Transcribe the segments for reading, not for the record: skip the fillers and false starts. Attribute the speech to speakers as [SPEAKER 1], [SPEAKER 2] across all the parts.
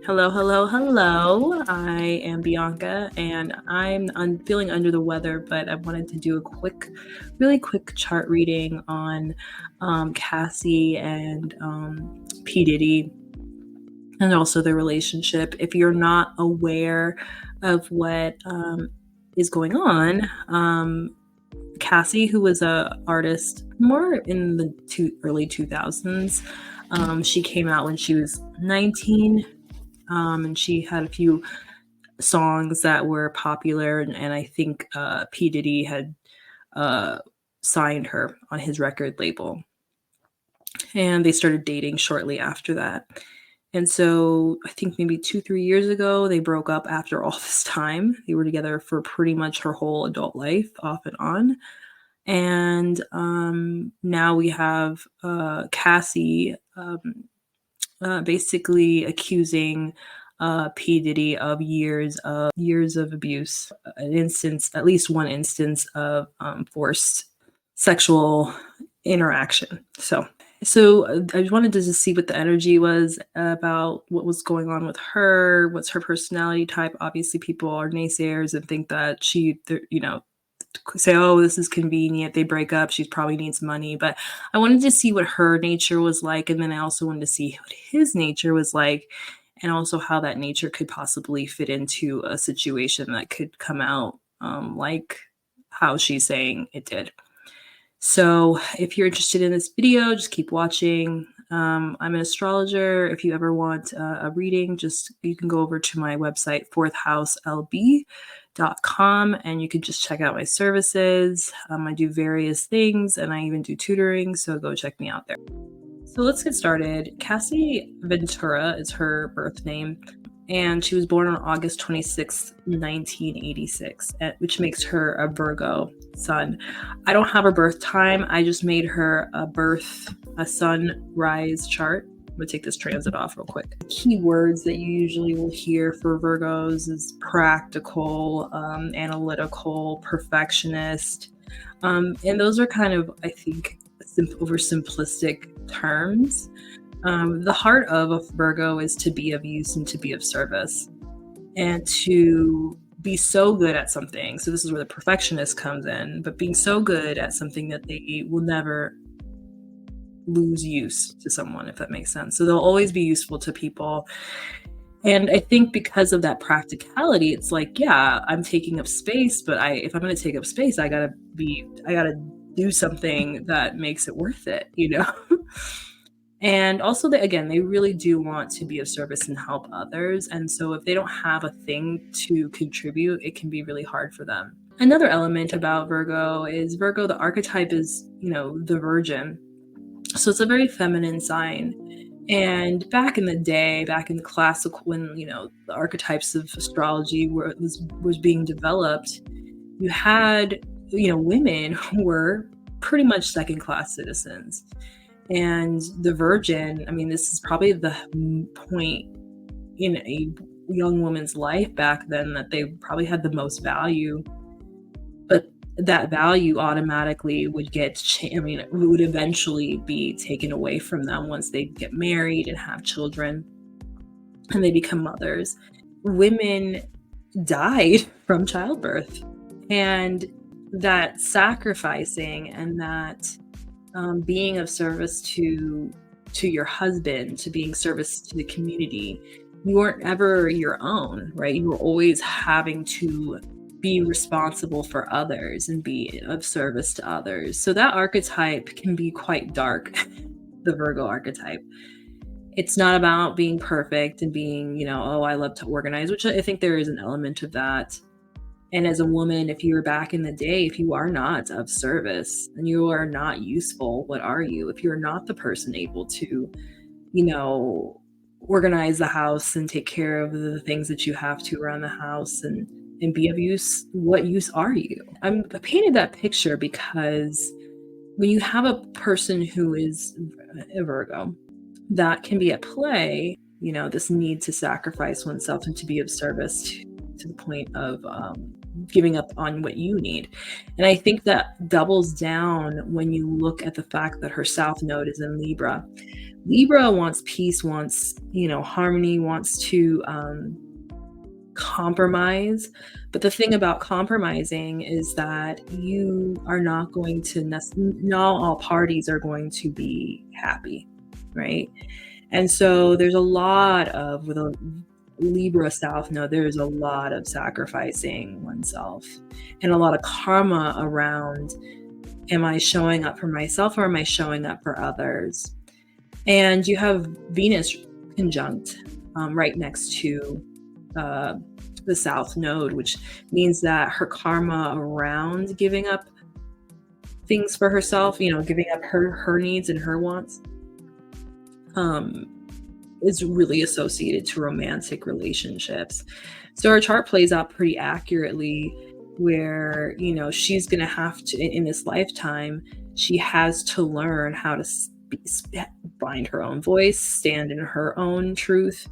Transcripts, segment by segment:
[SPEAKER 1] Hello, hello, hello. I am Bianca and I'm feeling under the weather, but I wanted to do a really quick chart reading on Cassie and P. Diddy and also their relationship. If you're not aware of what is going on, Cassie, who was a artist more in the early 2000s, she came out when she was 19. And she had a few songs that were popular, and I think P. Diddy had signed her on his record label. And they started dating shortly after that. And so I think maybe 2-3 years ago, they broke up after all this time. They were together for pretty much her whole adult life, off and on. And now we have Cassie basically accusing P. Diddy of years of abuse, at least one instance of forced sexual interaction. So I wanted to just see what the energy was about, what was going on with her, what's her personality type. Obviously, people are naysayers and think that say, oh, this is convenient. They break up. She probably needs money. But I wanted to see what her nature was like. And then I also wanted to see what his nature was like, and also how that nature could possibly fit into a situation that could come out like how she's saying it did. So if you're interested in this video, just keep watching. I'm an astrologer. If you ever want a reading, you can go over to my website, fourthhouselb.com, and you can just check out my services. I do various things, and I even do tutoring, so go check me out there. So let's get started. Cassie Ventura is her birth name, and she was born on August 26, 1986, which makes her a Virgo sun. I don't have her birth time. I just made her a sunrise chart. I'm going to take this transit off real quick. Keywords that you usually will hear for Virgos is practical, analytical, perfectionist. And those are kind of, I think, oversimplistic terms. The heart of a Virgo is to be of use and to be of service and to be so good at something. So this is where the perfectionist comes in, but being so good at something that they will never lose use to someone, if that makes sense. So they'll always be useful to people. And I think because of that practicality, it's like, yeah, I'm taking up space, but if I'm going to take up space, I gotta do something that makes it worth it, And also, they really do want to be of service and help others. And so if they don't have a thing to contribute, it can be really hard for them. Another element about Virgo, the archetype is, the Virgin. So it's a very feminine sign. And back in the classical, when, the archetypes of astrology was being developed, you had, women who were pretty much second-class citizens. And the Virgin, this is probably the point in a young woman's life back then that they probably had the most value. But that value automatically would would eventually be taken away from them once they get married and have children and they become mothers. Women died from childbirth. And that sacrificing and that being of service to your husband, to being service to the community, you weren't ever your own, right? You were always having to be responsible for others and be of service to others. So that archetype can be quite dark, the Virgo archetype. It's not about being perfect and being, I love to organize, which I think there is an element of that. And as a woman, if you were back in the day, if you are not of service and you are not useful, what are you? If you're not the person able to, organize the house and take care of the things that you have to around the house and be of use, what use are you? I painted that picture because when you have a person who is a Virgo, that can be at play, this need to sacrifice oneself and to be of service to the point of giving up on what you need. And I think that doubles down when you look at the fact that her South Node is in Libra, Libra wants peace, wants, harmony, wants to compromise. But the thing about compromising is that you are not going to, not all parties are going to be happy, right? And so there's a lot of, with a Libra South node, there's a lot of sacrificing oneself and a lot of karma around, am I showing up for myself or am I showing up for others? And you have Venus conjunct right next to the South node, which means that her karma around giving up things for herself, giving up her needs and her wants, is really associated to romantic relationships. So her chart plays out pretty accurately where, she's going to have to, in this lifetime, she has to learn how to find her own voice, stand in her own truth,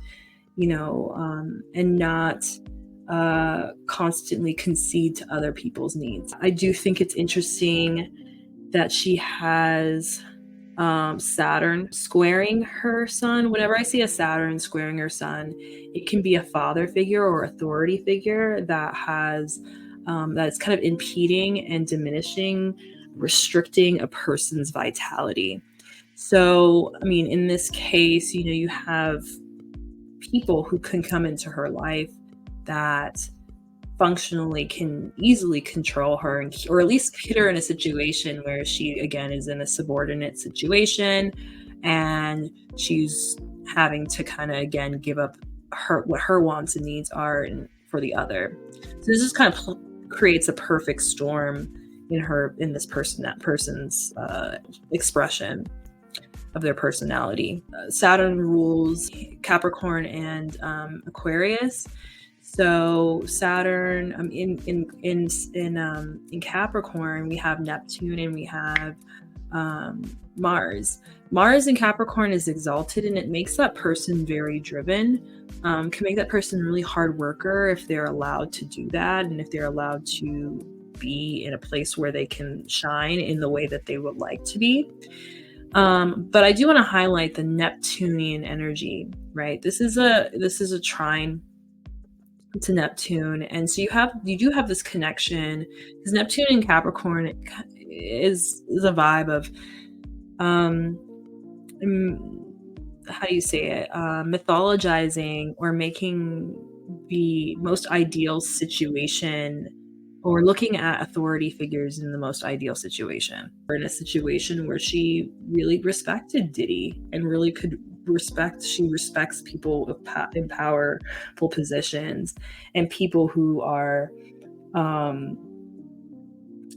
[SPEAKER 1] and not constantly concede to other people's needs. I do think it's interesting that she has Saturn squaring her sun. Whenever I see a Saturn squaring her sun, it can be a father figure or authority figure that has that's kind of impeding and diminishing, restricting a person's vitality. So, I mean, in this case, you have people who can come into her life that functionally can easily control her, or at least put her in a situation where she, again, is in a subordinate situation and she's having to kind of, again, give up what her wants and needs are for the other. So this just kind of creates a perfect storm in this person's expression of their personality. Saturn rules Capricorn and Aquarius. So Saturn in Capricorn, we have Neptune and we have Mars. Mars in Capricorn is exalted, and it makes that person very driven. Can make that person really hard worker if they're allowed to do that, and if they're allowed to be in a place where they can shine in the way that they would like to be. But I do want to highlight the Neptunian energy, right? This is a trine to Neptune, and so you do have this connection, because Neptune in Capricorn is a vibe of how do you say it, mythologizing or making the most ideal situation, or looking at authority figures in the most ideal situation, or in a situation where she really respected Diddy and really she respects people in powerful positions and people who are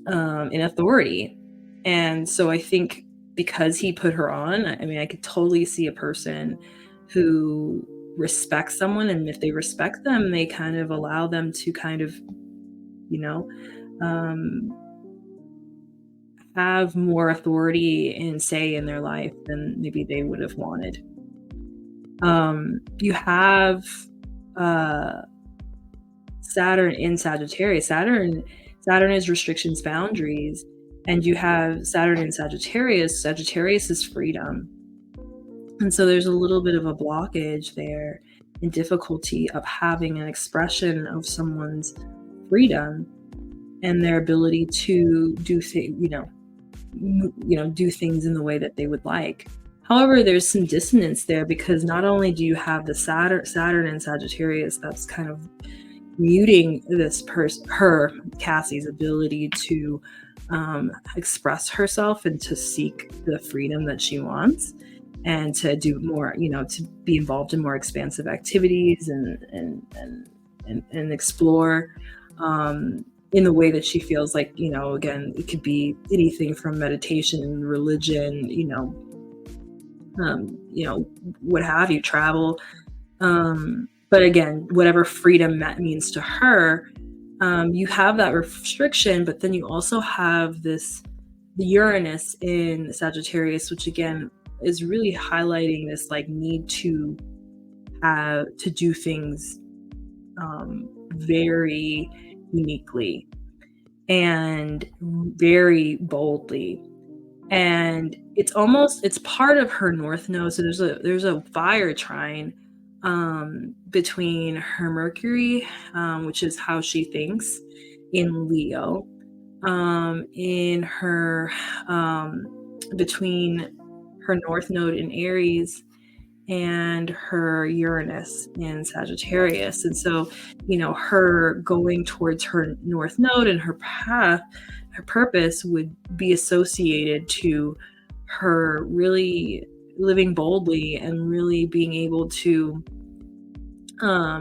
[SPEAKER 1] in authority. And so I think because he put her on, I mean, I could totally see a person who respects someone, and if they respect them, they kind of allow them to kind of, have more authority and say in their life than maybe they would have wanted. You have Saturn in Sagittarius. Saturn is restrictions, boundaries, and you have Saturn in Sagittarius. Sagittarius is freedom. And so there's a little bit of a blockage there and difficulty of having an expression of someone's freedom and their ability to do things, do things in the way that they would like. However, there's some dissonance there, because not only do you have the Saturn in Sagittarius that's kind of muting Cassie's ability to express herself and to seek the freedom that she wants, and to do more, to be involved in more expansive activities and explore in the way that she feels like, again, it could be anything from meditation, religion, what have you, travel. But again, whatever freedom that means to her, you have that restriction, but then you also have the Uranus in Sagittarius, which again is really highlighting this like need to do things very uniquely and very boldly. And it's part of her north node. So there's a fire trine between her Mercury, which is how she thinks, in Leo, in her between her north node in Aries and her Uranus in Sagittarius. And so, her going towards her north node and her path, her purpose would be associated to her really living boldly and really being able to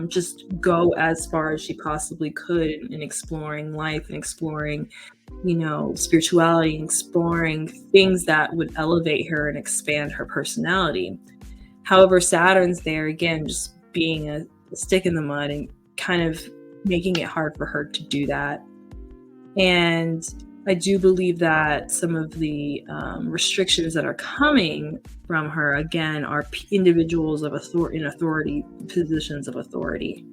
[SPEAKER 1] just go as far as she possibly could in exploring life and exploring, spirituality, and exploring things that would elevate her and expand her personality. However, Saturn's there again, just being a stick in the mud and kind of making it hard for her to do that. And I do believe that some of the restrictions that are coming from her, again, are individuals of authority, positions of authority.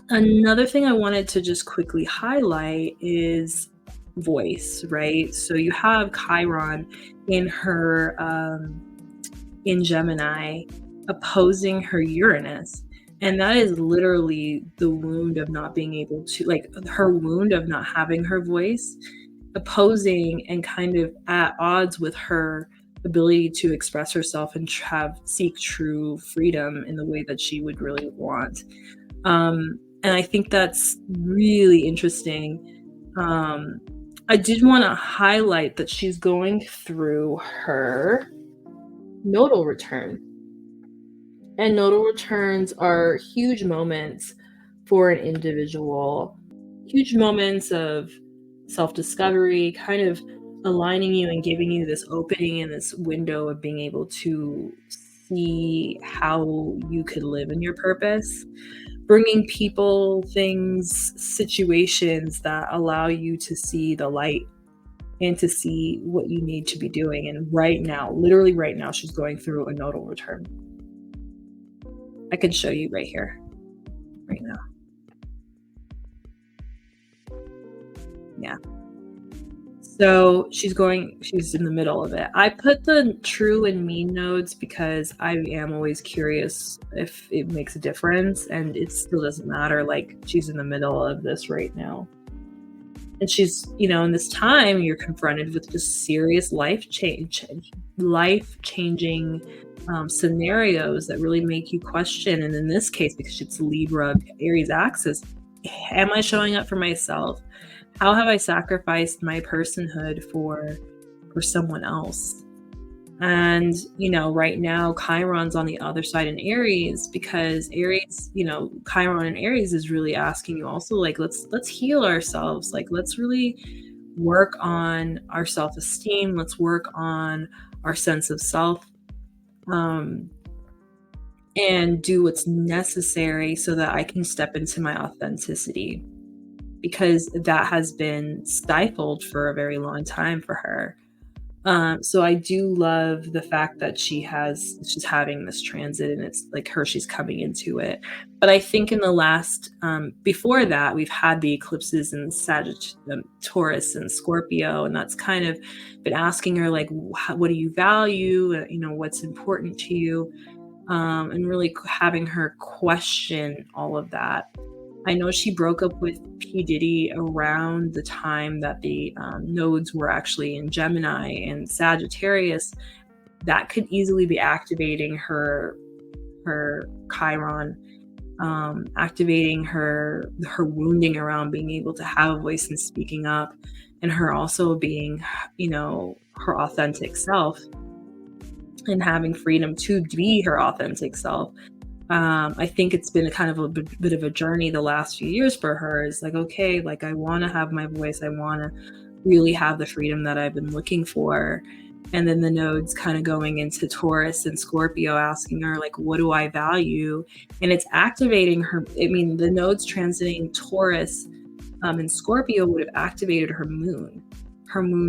[SPEAKER 1] Another thing I wanted to just quickly highlight is voice, right? So you have Chiron in her in Gemini opposing her Uranus, and that is literally the wound of not being able to, like, her wound of not having her voice, opposing and kind of at odds with her ability to express herself and seek true freedom in the way that she would really want. And I think that's really interesting. I did want to highlight that she's going through her nodal return. And nodal returns are huge moments for an individual, huge moments of self-discovery, kind of aligning you and giving you this opening and this window of being able to see how you could live in your purpose, bringing people, things, situations that allow you to see the light and to see what you need to be doing. And right now, literally right now, she's going through a nodal return. I can show you right here, right now. Yeah. So she's in the middle of it. I put the true and mean nodes because I am always curious if it makes a difference, and it still doesn't matter. Like, she's in the middle of this right now. And she's, in this time, you're confronted with just serious life-changing scenarios that really make you question. And in this case, because it's Libra Aries axis, am I showing up for myself? How have I sacrificed my personhood for someone else? And, right now, Chiron's on the other side in Aries, because Aries, Chiron in Aries is really asking you also, like, let's heal ourselves. Like, let's really work on our self-esteem. Let's work on our sense of self, and do what's necessary so that I can step into my authenticity, because that has been stifled for a very long time for her. So I do love the fact that she's having this transit, and it's like she's coming into it. But I think in the last, before that, we've had the eclipses in Taurus and Scorpio, and that's kind of been asking her, like, what do you value? What's important to you? And really having her question all of that. I know she broke up with P. Diddy around the time that the nodes were actually in Gemini and Sagittarius. That could easily be activating her Chiron, activating her wounding around being able to have a voice and speaking up, and her also being, her authentic self and having freedom to be her authentic self. I think it's been kind of a bit of a journey the last few years for her. Is like, okay, like, I want to have my voice. I want to really have the freedom that I've been looking for. And then the nodes kind of going into Taurus and Scorpio, asking her, like, what do I value? And it's activating her. I mean, the nodes transiting Taurus and Scorpio would have activated her moon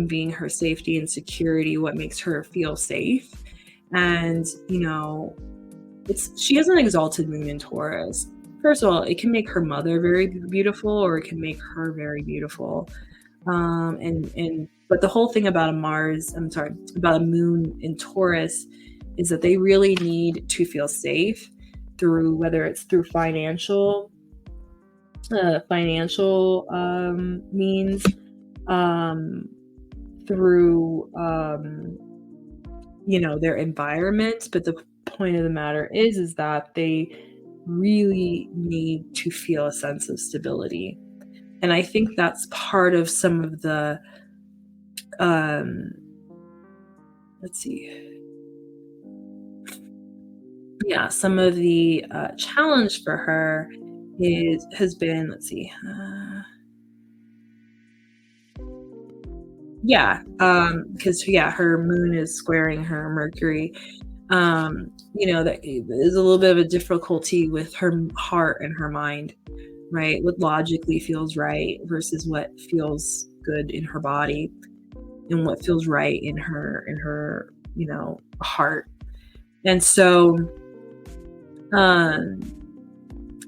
[SPEAKER 1] being her safety and security, what makes her feel safe. And, she has an exalted moon in Taurus. First of all, it can make her mother very beautiful, or it can make her very beautiful. But the whole thing about about a moon in Taurus is that they really need to feel safe through, whether it's through financial means, through their environment. But the point of the matter is that they really need to feel a sense of stability. And I think that's part of some of the let's see. Yeah, some of the challenge for her has been, let's see. Because her moon is squaring her Mercury. That is a little bit of a difficulty with her heart and her mind, right? What logically feels right versus what feels good in her body, and what feels right in her heart. And so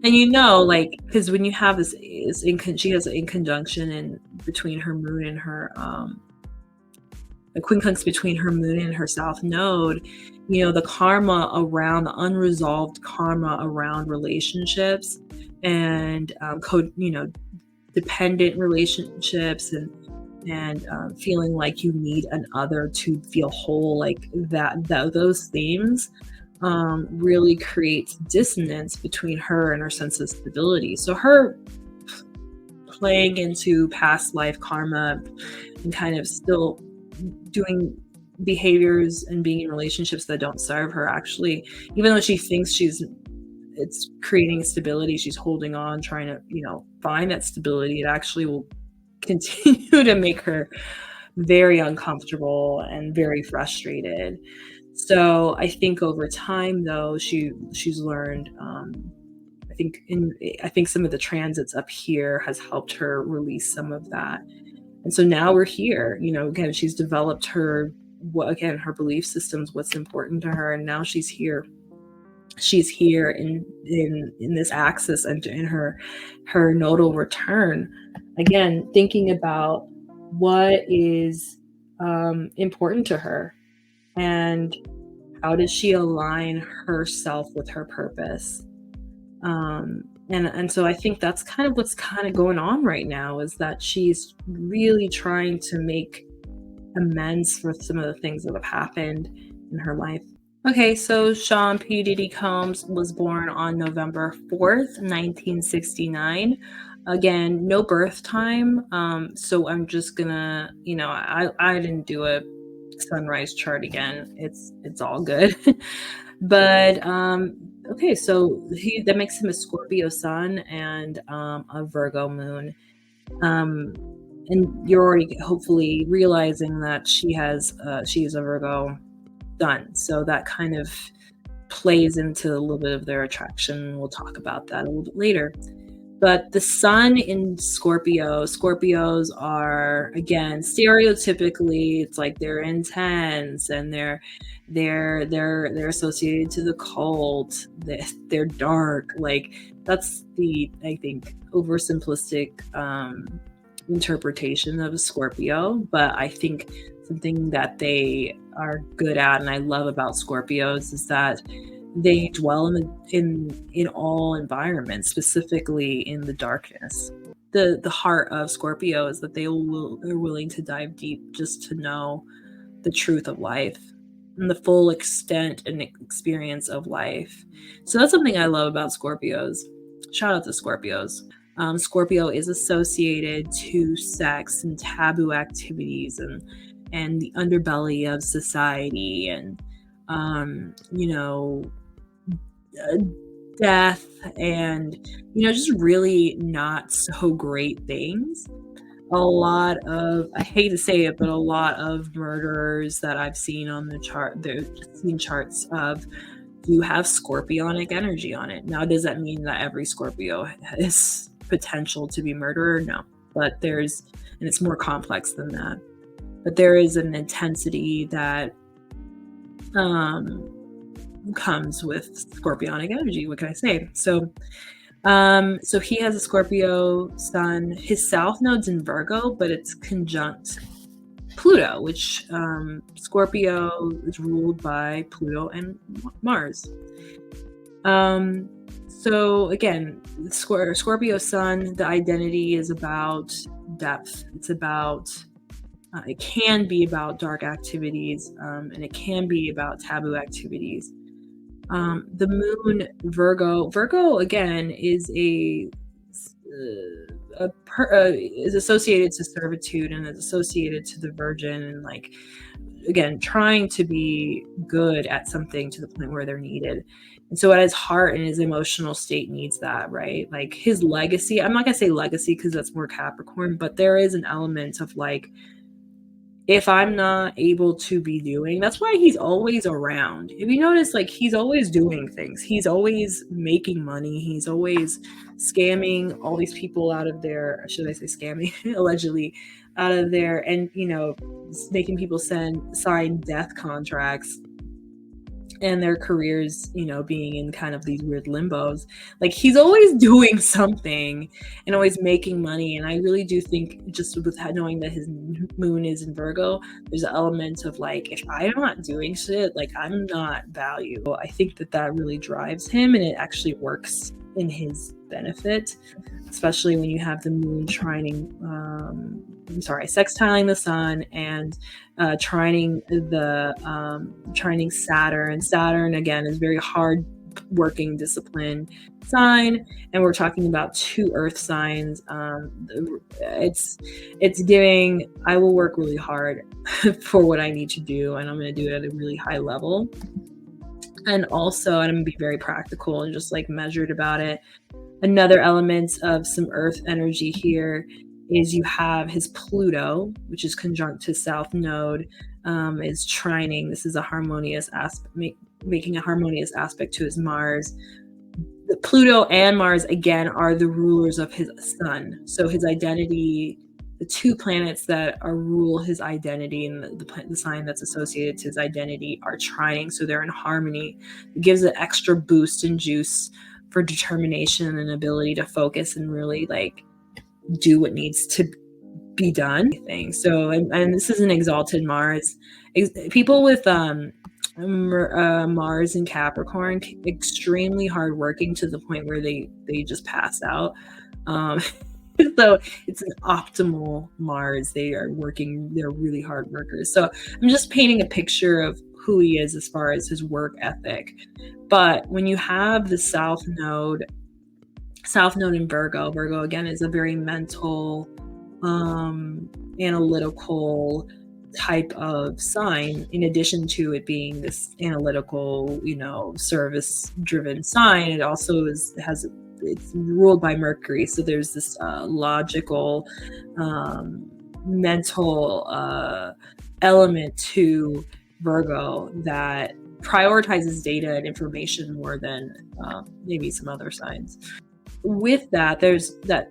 [SPEAKER 1] because when you have this she has an in conjunction in between her moon and her a quincunx between her moon and her south node, the karma around the unresolved karma around relationships and dependent relationships and feeling like you need an other to feel whole, like those themes really creates dissonance between her and her sense of stability. So her playing into past life karma and kind of still doing behaviors and being in relationships that don't serve her, actually, even though she thinks it's creating stability, she's holding on, trying to find that stability, it actually will continue to make her very uncomfortable and very frustrated. So I think over time, though, she's learned. I think some of the transits up here has helped her release some of that, and so now we're here. Again, she's developed her belief systems, what's important to her, and now she's here. She's here in this axis and in her nodal return. Again, thinking about what is important to her, and how does she align herself with her purpose. And so I think that's kind of what's kind of going on right now, is that she's really trying to make amends for some of the things that have happened in her life. Okay, so Sean P. Diddy Combs was born on November 4th, 1969. Again, no birth time. So I'm just gonna, I didn't do a sunrise chart again. It's all good. But okay, so that makes him a Scorpio sun and a Virgo moon. And you're already hopefully realizing that she is a Virgo sun, so that kind of plays into a little bit of their attraction. We'll talk about that a little bit later. But the sun in Scorpios are, again, stereotypically, it's like they're intense and they're associated to the cult. They're dark. Like, that's the, I think, oversimplistic interpretation of a Scorpio. But I think something that they are good at, and I love about Scorpios, is that they dwell in all environments, specifically in the darkness. The heart of Scorpio is that they're willing to dive deep just to know the truth of life and the full extent and experience of life. So that's something I love about Scorpios. Shout out to Scorpios. Scorpio is associated to sex and taboo activities and the underbelly of society and death and just really not so great things. A lot of, I hate to say it, but a lot of murderers that I've seen on the chart, they've seen charts of, do have scorpionic energy on it. Now, does that mean that every Scorpio has potential to be murderer? No, but and it's more complex than that. But there is an intensity that comes with scorpionic energy. What can I say? So So he has a Scorpio sun. His south node's in Virgo, but it's conjunct Pluto, which Scorpio is ruled by Pluto and Mars. So again, Scorpio sun, the identity is about depth. It's about it can be about dark activities, and it can be about taboo activities. The moon Virgo again is is associated to servitude and is associated to the Virgin, and like again trying to be good at something to the point where they're needed. And so at his heart and his emotional state needs that, right? Like his legacy, I'm not gonna say legacy because that's more Capricorn, but there is an element of like, if I'm not able to be doing, that's why he's always around. If you notice, like he's always doing things. He's always making money. He's always scamming all these people out of their, should I say scamming, allegedly out of there, and making people sign death contracts, and their careers, being in kind of these weird limbos. Like he's always doing something and always making money. And I really do think, just with knowing that his moon is in Virgo, there's an element of like, if I'm not doing shit, like I'm not valuable. I think that really drives him, and it actually works in his benefit, especially when you have the moon sextiling the sun and trining Saturn. Saturn again is very hard working discipline sign, and we're talking about two earth signs. It's giving, I will work really hard for what I need to do, and I'm going to do it at a really high level. And also I'm going to be very practical and just like measured about it. Another element of some earth energy here is you have his Pluto, which is conjunct to South Node, is trining. This is a harmonious aspect, making a harmonious aspect to his Mars. The Pluto and Mars, again, are the rulers of his sun. So his identity, the two planets that rule his identity and the sign that's associated to his identity are trining. So they're in harmony. It gives an extra boost and juice for determination and ability to focus and really like do what needs to be done. So, and this is an exalted Mars. People with Mars and Capricorn, extremely hardworking to the point where they just pass out. So it's an optimal Mars. They're really hard workers. So I'm just painting a picture of who he is as far as his work ethic. But when you have the South Node in Virgo again is a very mental, analytical type of sign. In addition to it being this analytical, service driven sign, it also it's ruled by Mercury. So there's this logical, mental element to Virgo that prioritizes data and information more than maybe some other signs. With that, there's that,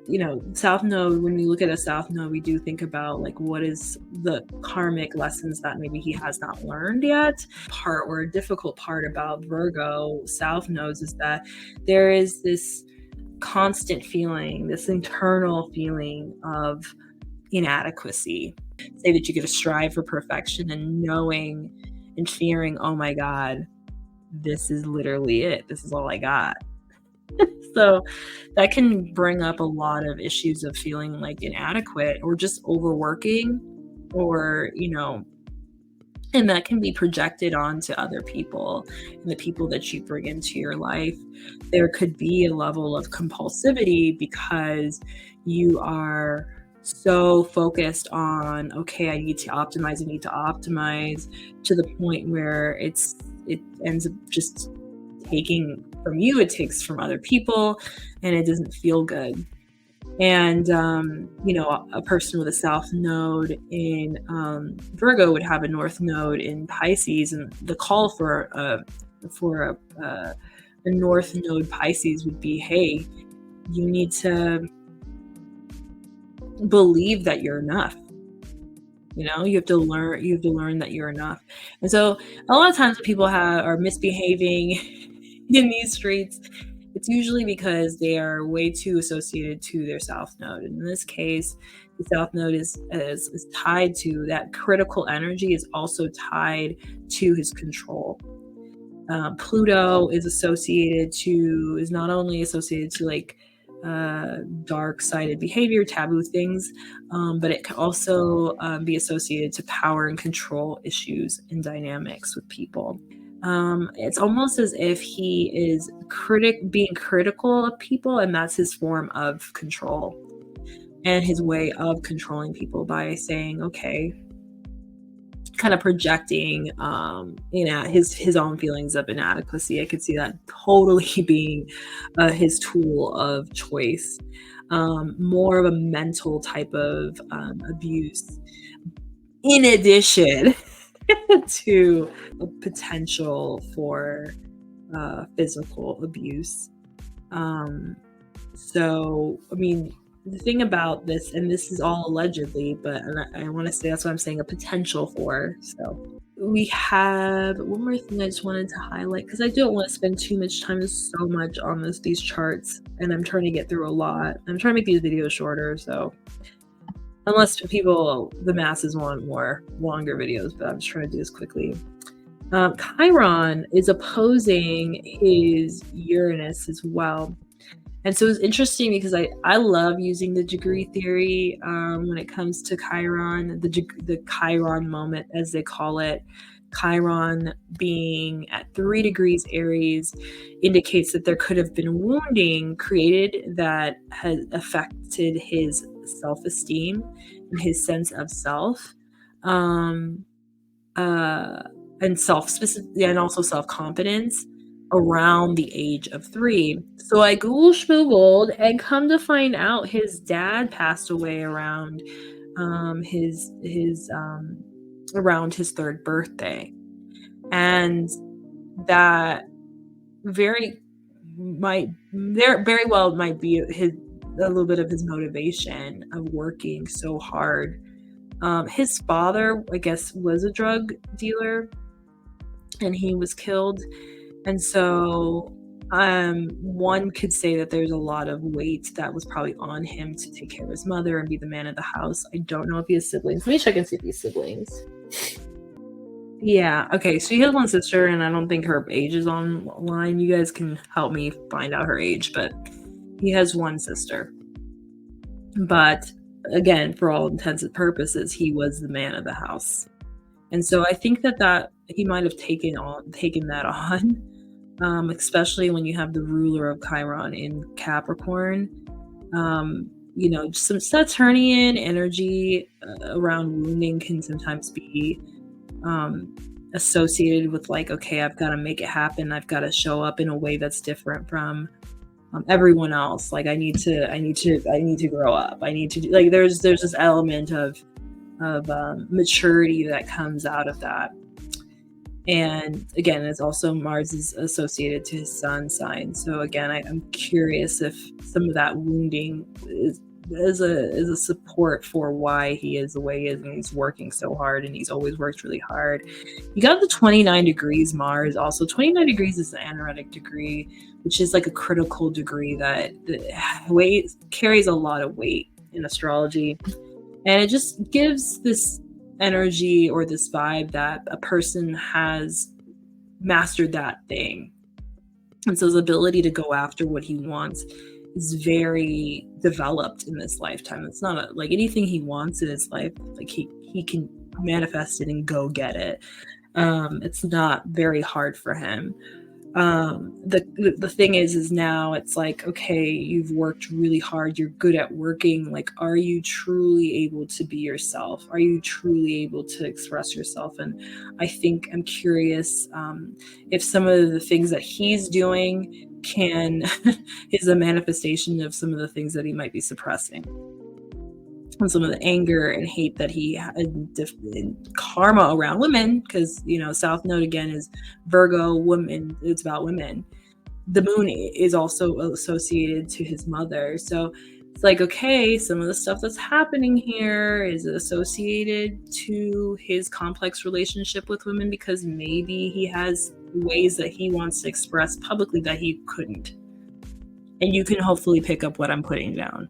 [SPEAKER 1] South Node, when we look at a South Node, we do think about like, what is the karmic lessons that maybe he has not learned yet. A difficult part about Virgo South Nodes is that there is this constant feeling, this internal feeling of inadequacy. Say that you get to strive for perfection and knowing and fearing, oh my God, this is literally it. This is all I got. So that can bring up a lot of issues of feeling like inadequate or just overworking, or, and that can be projected onto other people and the people that you bring into your life. There could be a level of compulsivity because you are so focused on, okay, I need to optimize to the point where it ends up just taking from you, it takes from other people, and it doesn't feel good. And a person with a South Node in Virgo would have a North Node in Pisces, and the call for a North Node Pisces would be, hey, you need to believe that you're enough. You have to learn that you're enough. And so a lot of times when people are misbehaving in these streets, it's usually because they are way too associated to their South Node. And in this case, the South Node is tied to that critical energy, is also tied to his control. Pluto is not only associated to like dark-sided behavior, taboo things, but it can also be associated to power and control issues and dynamics with people. It's almost as if he is being critical of people, and that's his form of control and his way of controlling people by saying, okay, kind of projecting his own feelings of inadequacy. I could see that totally being his tool of choice. More of a mental type of abuse, in addition to a potential for physical abuse. So, I mean, the thing about this, and this is all allegedly, but I want to say, that's what I'm saying, a potential for. So we have one more thing I just wanted to highlight, because I don't want to spend too much time so much on these charts, and I'm trying to get through a lot. I'm trying to make these videos shorter, so unless the masses want more longer videos, but I'm just trying to do this quickly. Chiron is opposing his Uranus as well. And so it's interesting because I love using the degree theory when it comes to Chiron, the Chiron moment, as they call it. Chiron being at 3 degrees Aries indicates that there could have been wounding created that has affected his self-esteem and his sense of self, and also self-confidence around the age of 3. So I Google schmoogled, and come to find out, his dad passed away around his around his 3rd birthday, and that very well might be a little bit of his motivation of working so hard. His father, I guess, was a drug dealer, and he was killed. And so one could say that there's a lot of weight that was probably on him to take care of his mother and be the man of the house. I don't know if he has siblings. Let me check and see if he has siblings. Yeah, okay, so he has one sister, and I don't think her age is online. You guys can help me find out her age, but he has one sister. But again, for all intents and purposes, he was the man of the house. And so I think that he might have taken that on, especially when you have the ruler of Chiron in Capricorn. Some Saturnian energy around wounding can sometimes be associated with, like, okay, I've got to make it happen. I've got to show up in a way that's different from everyone else. Like, I need to grow up. I need to do, like, there's this element of maturity that comes out of that. And again, it's also Mars is associated to his sun sign. So again, I'm curious if some of that wounding is a support for why he is the way he is, and he's working so hard, and he's always worked really hard. You got the 29 degrees Mars. Also, 29 degrees is the anaretic degree, which is like a critical degree that carries a lot of weight in astrology. And it just gives this energy or this vibe that a person has mastered that thing. And so his ability to go after what he wants is very developed in this lifetime. It's not like anything he wants in his life, like he can manifest it and go get it. It's not very hard for him. The thing is now it's like, okay, you've worked really hard, you're good at working. Like, are you truly able to be yourself? Are you truly able to express yourself? And I think I'm curious if some of the things that he's doing is a manifestation of some of the things that he might be suppressing, and some of the anger and hate that he had in karma around women, because South Node again is Virgo, women. It's about women. The moon is also associated to his mother, so it's like, okay, some of the stuff that's happening here is associated to his complex relationship with women, because maybe he has ways that he wants to express publicly that he couldn't And you can hopefully pick up what I'm putting down.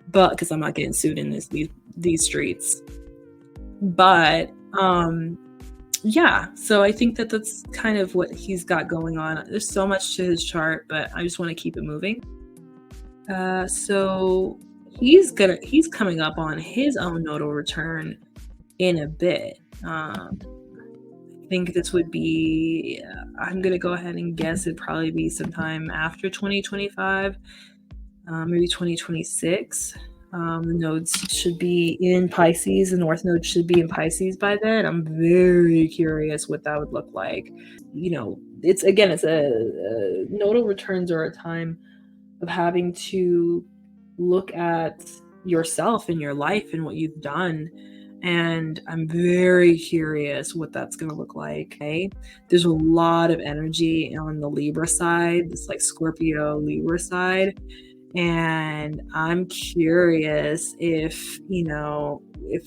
[SPEAKER 1] But because I'm not getting sued in these streets. But yeah, so I think that that's kind of what he's got going on. There's so much to his chart, but I just want to keep it moving. So he's coming up on his own nodal return in a bit. I think this would be, I'm gonna go ahead and guess it'd probably be sometime after 2025, maybe 2026. The nodes should be in Pisces. The North Node should be in Pisces by then. I'm very curious what that would look like. It's a nodal returns are a time of having to look at yourself and your life and what you've done. And I'm very curious what that's going to look like. Okay? There's a lot of energy on the Libra side, this like Scorpio Libra side. And I'm curious if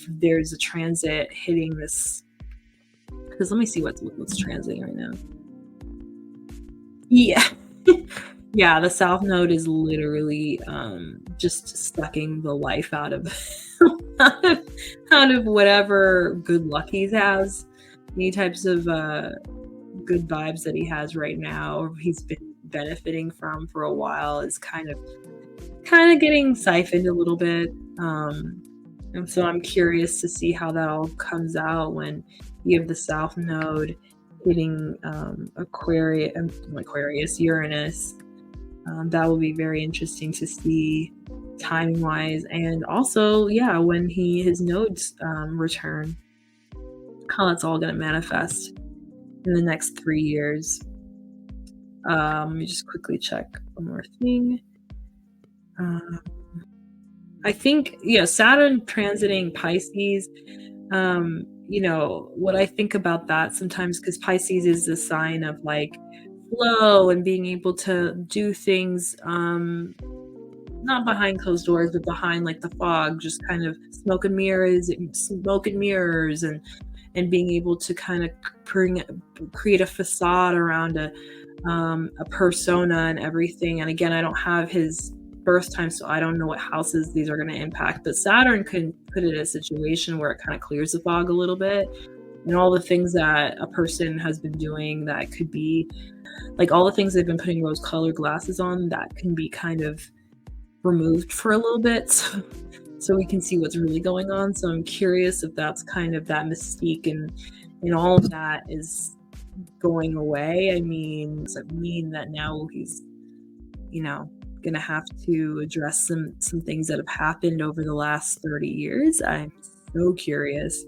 [SPEAKER 1] there's a transit hitting this, because let me see what's transiting right now. Yeah. Yeah, the South Node is literally just sucking the life out of out of whatever good luck he has, any types of good vibes that he has right now, or he's been benefiting from for a while, is kind of getting siphoned a little bit. And so I'm curious to see how that all comes out when you have the South Node hitting Aquarius, Uranus. That will be very interesting to see timing wise, and also when his nodes return, how that's all going to manifest in the next 3 years. Let me just quickly check one more thing. I think Saturn transiting Pisces, what I think about that sometimes, because Pisces is a sign of like flow and being able to do things not behind closed doors, but behind like the fog, just kind of smoke and mirrors and being able to kind of create a facade around a persona and everything. And again, I don't have his birth time, so I don't know what houses these are going to impact, but Saturn can put it in a situation where it kind of clears the fog a little bit, and all the things that a person has been doing that could be like all the things they've been putting rose colored glasses on, that can be kind of removed for a little bit, so we can see what's really going on. So I'm curious if that's kind of that mystique and all of that is going away. I mean, does it mean that now he's gonna have to address some things that have happened over the last 30 years? I'm so curious.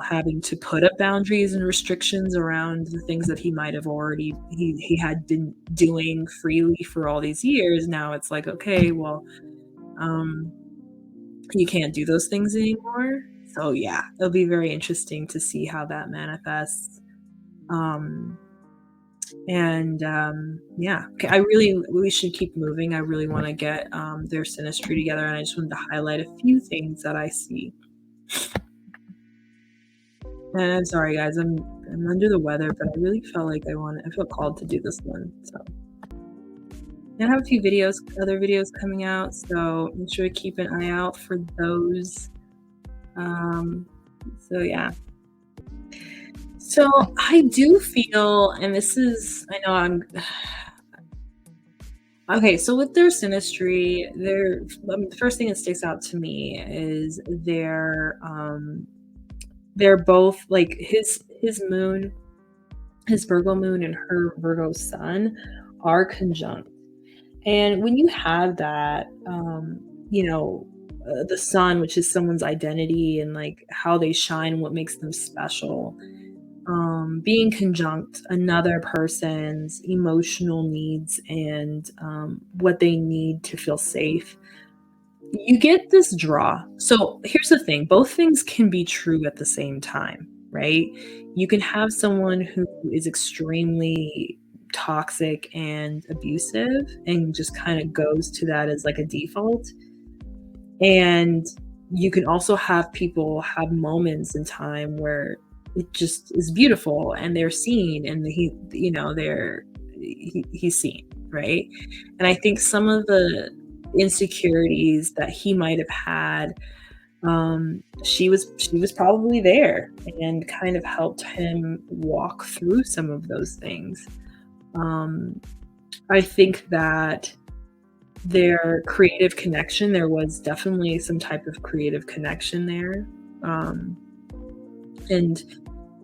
[SPEAKER 1] Having to put up boundaries and restrictions around the things that he might have already he had been doing freely for all these years. Now it's like, okay, well, you can't do those things anymore. So yeah, it'll be very interesting to see how that manifests. Okay, we should keep moving. I really want to get their synastry together, and I just wanted to highlight a few things that I see. And I'm sorry guys, I'm under the weather, but I really felt like I felt called to do this one. So I have a few other videos coming out, so make sure to keep an eye out for those. So yeah. So I do feel, and okay, so with their synastry, the first thing that sticks out to me is they're both like his moon, his Virgo moon and her Virgo sun are conjunct. And when you have that, the sun, which is someone's identity and like how they shine, what makes them special, being conjunct another person's emotional needs and what they need to feel safe, you get this draw. So here's the thing, both things can be true at the same time, right? You can have someone who is extremely toxic and abusive and just kind of goes to that as like a default, and you can also have people have moments in time where it just is beautiful and they're seen and he's seen, right? And I think some of the insecurities that he might have had, she was probably there and kind of helped him walk through some of those things. I think that their creative connection, there was definitely some type of creative connection there. Um, and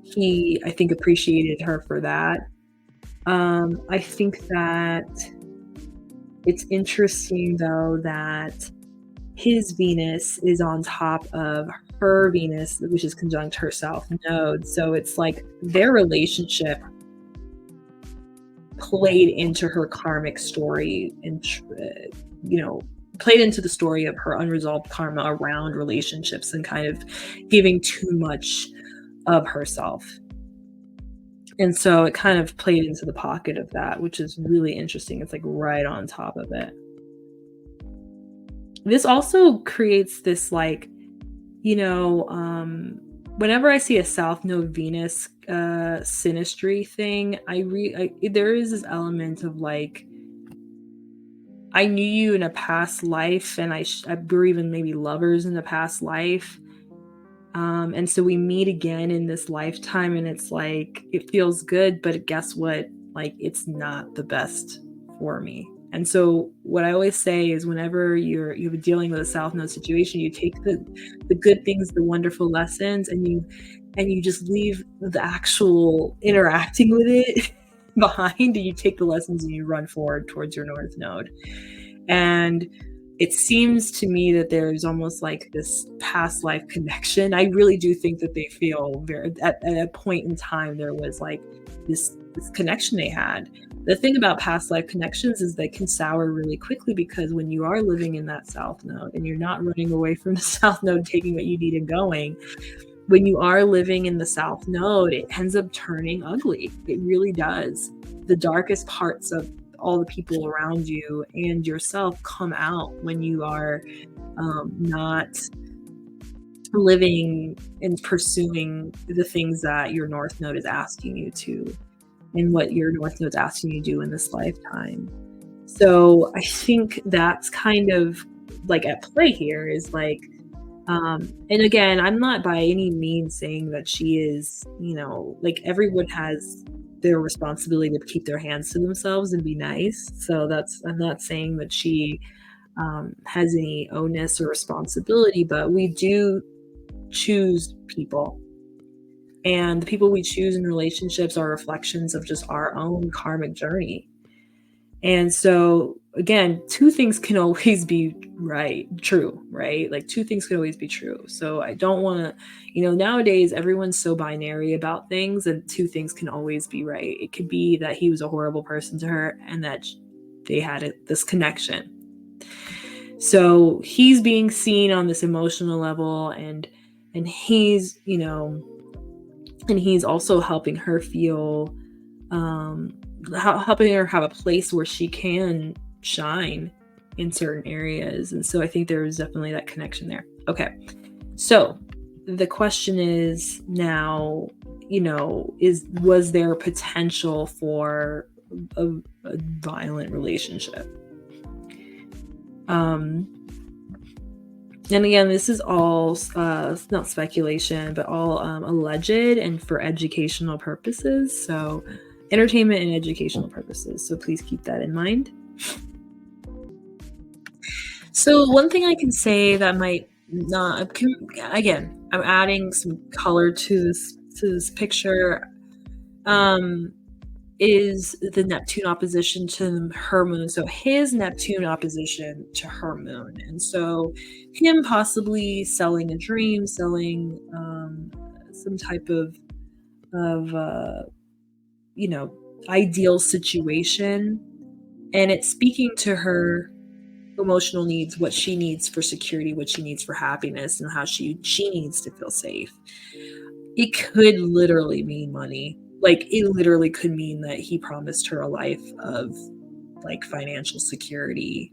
[SPEAKER 1] he, I think, appreciated her for that. I think that it's interesting, though, that his Venus is on top of her Venus, which is conjunct her South Node. So it's like their relationship played into her karmic story and, played into the story of her unresolved karma around relationships and kind of giving too much of herself. And so it kind of played into the pocket of that, which is really interesting. It's like right on top of it. This also creates this like, whenever I see a South Node Venus synastry thing, there is this element of like, I knew you in a past life, and we're even maybe lovers in the past life. And so we meet again in this lifetime, and it's like, it feels good, but guess what? Like, it's not the best for me. And so what I always say is whenever you're dealing with a South Node situation, you take the good things, the wonderful lessons, and you just leave the actual interacting with it behind, and you take the lessons and you run forward towards your North Node. And it seems to me that there's almost like this past life connection. I really do think that they feel at a point in time, there was like this connection they had. The thing about past life connections is they can sour really quickly, because when you are living in that South Node and you're not running away from the South Node, taking what you need and going, when you are living in the South Node, it ends up turning ugly. It really does. The darkest parts of all the people around you and yourself come out when you are not living and pursuing the things that your North Node is asking you to, and what your North Node is asking you to do in this lifetime. So I think that's kind of like at play here is like, and again, I'm not by any means saying that she is, like everyone has their responsibility to keep their hands to themselves and be nice. So I'm not saying that she has any onus or responsibility, but we do choose people. And the people we choose in relationships are reflections of just our own karmic journey. And so again, two things can always be true, right? Like two things can always be true. So I don't want to, nowadays everyone's so binary about things, and two things can always be right. It could be that he was a horrible person to her and that they had this connection. So he's being seen on this emotional level, and he's, and he's also helping her feel, helping her have a place where she can shine in certain areas. And so I think there is definitely that connection there. Okay. So the question is now, was there potential for a violent relationship? And again, this is all not speculation, but all alleged and for educational purposes. So entertainment and educational purposes. So please keep that in mind. So one thing I can say that might not, again, I'm adding some color to this picture, is the Neptune opposition to her moon. So his Neptune opposition to her moon. And so him possibly selling a dream, selling some type of ideal situation. And it's speaking to her emotional needs, what she needs for security, what she needs for happiness, and how she needs to feel safe. It could literally mean money. Like, it literally could mean that he promised her a life of like financial security.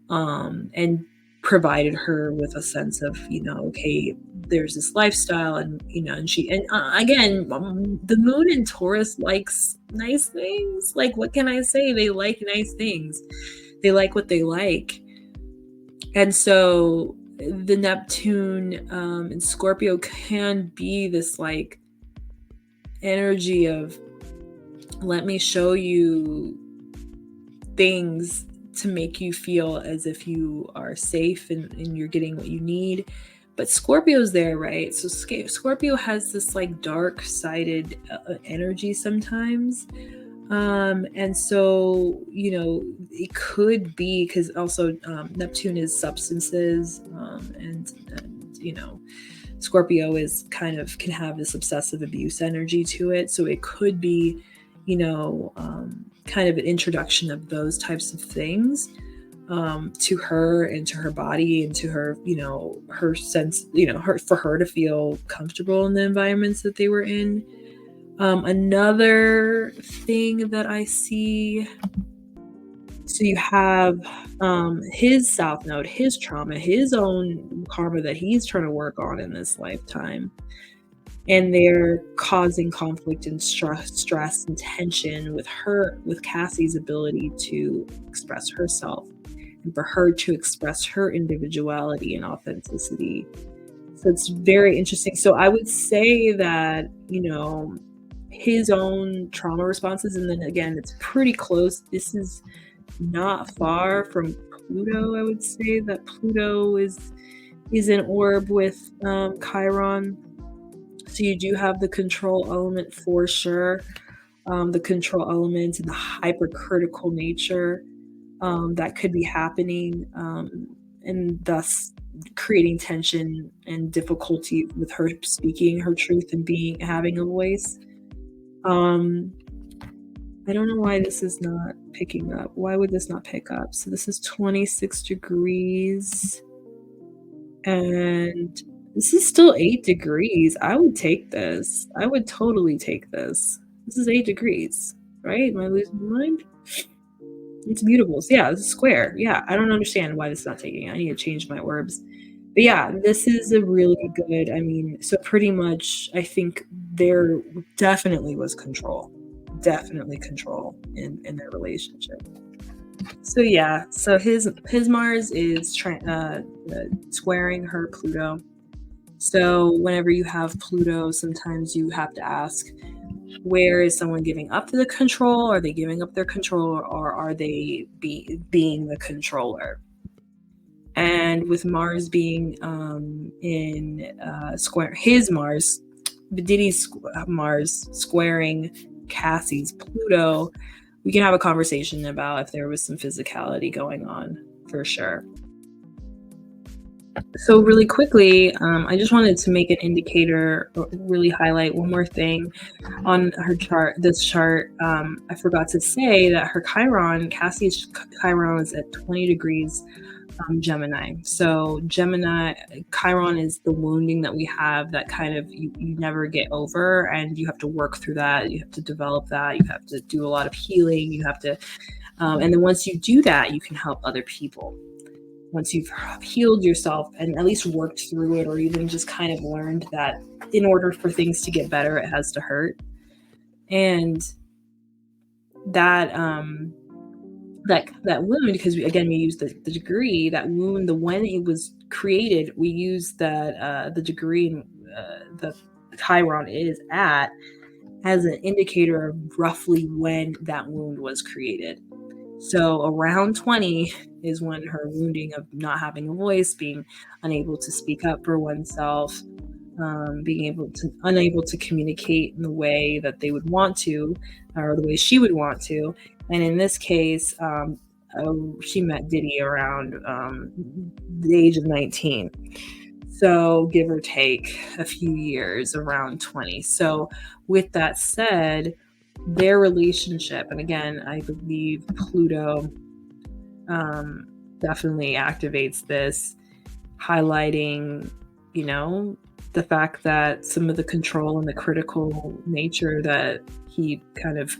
[SPEAKER 1] And provided her with a sense of, okay, there's this lifestyle, and again, the moon in Taurus likes nice things. Like, what can I say? They like nice things. They like what they like. And so the Neptune in Scorpio can be this like energy of, let me show you things to make you feel as if you are safe and you're getting what you need. But Scorpio's there, right? So Scorpio has this like dark-sided energy sometimes. And so, it could be because also Neptune is substances, and Scorpio is kind of can have this obsessive abuse energy to it. So it could be, kind of an introduction of those types of things to her and to her body and to her, her sense, for her to feel comfortable in the environments that they were in. Another thing that I see, so you have his South Node, his trauma, his own karma that he's trying to work on in this lifetime. And they're causing conflict and stress and tension with Cassie's ability to express herself and for her to express her individuality and authenticity. So it's very interesting. So I would say that, his own trauma responses, and then again, it's pretty close. This is not far from Pluto. I would say that Pluto is in orb with Chiron. So you do have the control element for sure, the control element and the hypercritical nature that could be happening, and thus creating tension and difficulty with her speaking her truth and having a voice. I don't know why this is not picking up. Why would this not pick up? So this is 26 degrees, and this is still 8 degrees. I would take this. I would totally take this. This is 8 degrees, right? Am I losing my mind? It's beautiful. So yeah, this is square. Yeah, I don't understand why this is not taking it. I need to change my orbs. But yeah, this is a really good, so pretty much I think there definitely was control. Definitely control in their relationship. So yeah, so his Mars is squaring her Pluto. So whenever you have Pluto, sometimes you have to ask, where is someone giving up to the control? Are they giving up their control, or are they being the controller? And with Mars being in square, his Mars, Diddy's Mars squaring Cassie's Pluto, we can have a conversation about if there was some physicality going on, for sure. So really quickly, I just wanted to make an indicator, really highlight one more thing on her chart. This chart, I forgot to say that her Chiron, Cassie's Chiron, is at 20 degrees Gemini. So Gemini, Chiron is the wounding that we have that kind of you never get over, and you have to work through that. You have to develop that. You have to do a lot of healing. You have to, and then once you do that, you can help other people. Once you've healed yourself and at least worked through it, or even just kind of learned that in order for things to get better, it has to hurt. And that that wound, because we use the degree, that wound, when it was created, we use that the degree the Chiron is at as an indicator of roughly when that wound was created. So around 20 is when her wounding of not having a voice, being unable to speak up for oneself, being unable to communicate in the way that they would want to, or the way she would want to. And in this case, she met Diddy around the age of 19. So give or take a few years, around 20. So with that said, their relationship, and again, I believe Pluto definitely activates this, highlighting, the fact that some of the control and the critical nature that he kind of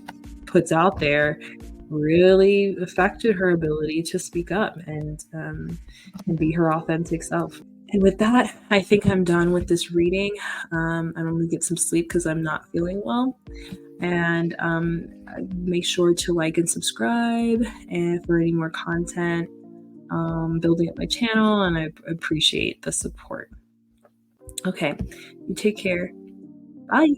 [SPEAKER 1] puts out there really affected her ability to speak up and be her authentic self. And with that, I think I'm done with this reading. I'm going to get some sleep because I'm not feeling well. And make sure to like and subscribe and for any more content, building up my channel, and I appreciate the support. Okay, you take care. Bye.